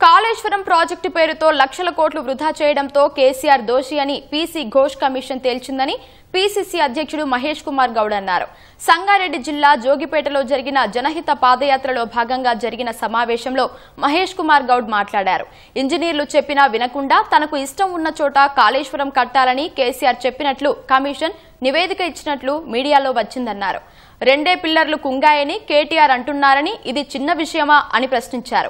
Kaleshwaram project పేరుతో లక్షల కోట్లు వృధా చేయడంతో కేసీఆర్ దోషి అని పీసీ ఘోష్ కమిషన్ తేల్చిందని పీసీసీ అధ్యక్షుడు మహేష్ కుమార్ గౌడ్ అన్నారు. సంగారెడ్డి జిల్లా జోగిపేటలో జరిగిన జనహిత పాదయాత్రలో భాగంగా జరిగిన సమావేశంలో మహేష్ కుమార్ గౌడ్ మాట్లాడారు. ఇంజనీర్లు చెప్పినా వినకుండా తనకు ఇష్టం ఉన్న చోట కాళేశ్వరం కట్టాలని కేసీఆర్ చెప్పినట్లు కమిషన్ నివేదిక ఇచ్చినట్లు మీడియాలో వచ్చిందన్నారు. 2 పిల్లర్లు కుంగాయని కేటీఆర్ అంటున్నారని ఇది చిన్న విషయమా అని ప్రశ్నించారు.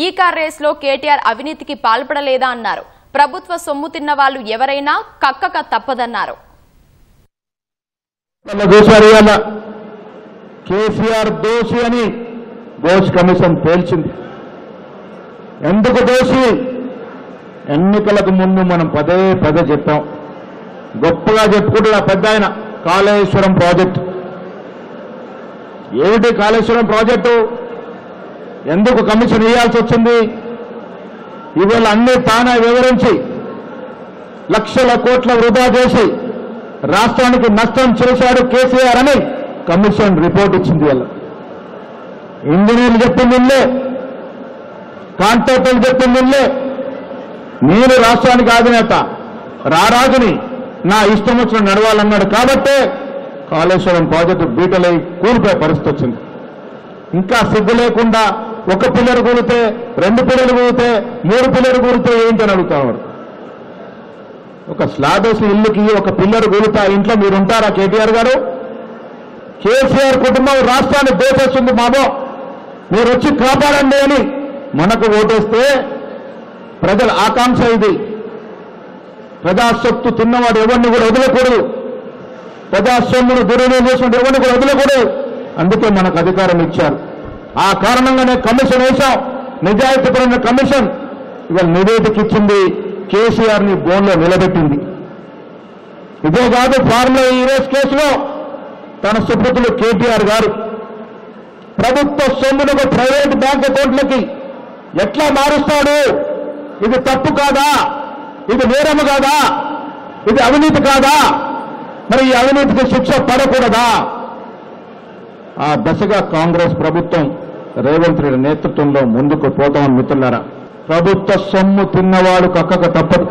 ఈ కార్ రేస్లో కేటీఆర్ అవినీతికి పాల్పడలేదా అన్నారు. ప్రభుత్వ సొమ్ము తిన్న వాళ్ళు ఎవరైనా కక్కక తప్పదన్నారు. కేసీఆర్ దోషి అని ఘోష్ కమిషన్ తేల్చింది. ఎందుకు దోషి? ఎన్నికలకు ముందు మనం పదే చెప్పాం. గొప్పగా చెప్పుకుంటున్న పెద్ద ఆయన కాళేశ్వరం ప్రాజెక్టు. ఏమిటి కాళేశ్వరం ప్రాజెక్టు? ఎందుకు కమిషన్ ఇవ్వాల్సి వచ్చింది? ఇవాళ అన్ని తానే వివరించి లక్షల కోట్ల వృధా చేసి రాష్ట్రానికి నష్టం చేశాడు కేసీఆర్ అని కమిషన్ రిపోర్ట్ ఇచ్చింది. వాళ్ళ ఇంజనీర్లు చెప్పింది ఇల్లే, కాంట్రాక్టర్లు చెప్పింది ఇల్లే. నేను రాష్ట్రానికి అధినేత, రారాజుని, నా ఇష్టం వచ్చిన నడవాలన్నాడు కాబట్టే కాళేశ్వరం ప్రాజెక్టు బీటలై కూలిపోయే పరిస్థితి వచ్చింది. ఇంకా సిగ్గు లేకుండా 1 పిల్లర్ కూలితే, 2 పిల్లలు కూలితే, 3 పిల్లలు కూలితే ఏంటని అడుగుతారు. ఒక స్లాబ్ వేసి ఇల్లుకి 1 పిల్లర్ కూలితే ఆ ఇంట్లో మీరు ఉంటారా కేటీఆర్ గారు? కేసీఆర్ కుటుంబం రాష్ట్రాన్ని దోచేస్తుంది బాబో, మీరు వచ్చి కాపాడండి అని మనకు ఓటేస్తే ప్రజల ఆకాంక్ష ఇది. ప్రజాసొత్తు తిన్నవాడు ఎవరిని కూడా వదలకూడదు, ప్రజాస్వామ్యుడు దుర్వినియోగం చేసినట్టు ఎవరిని కూడా వదలకూడదు. అందుకే మనకు అధికారం ఇచ్చారు. ఆ కారణంగానే కమిషన్ వేశాం. నిజాయితీపరమైన కమిషన్ ఇవాళ నివేదిక ఇచ్చింది, కేసీఆర్ని బోన్లో నిలబెట్టింది. ఇదే కాదు, ఫార్ములా ఈ రేస్ కేసులో తన సుపుత్రులు కేటీఆర్ గారు ప్రభుత్వ సొమ్మును ప్రైవేట్ బ్యాంక్ అకౌంట్లకి ఎట్లా మారుస్తాడు? ఇది తప్పు కాదా? ఇది నేరము కాదా? ఇది అవినీతి కాదా? మరి ఈ అవినీతికి శిక్ష పడకూడదా? ఆ దశగా కాంగ్రెస్ ప్రభుత్వం రేవంత్ రెడ్డి నేతృత్వంలో ముందుకు పోతామని మిత్రులారా. ప్రభుత్వ సొమ్ము తిన్నవాడు కక్కక తప్పదు.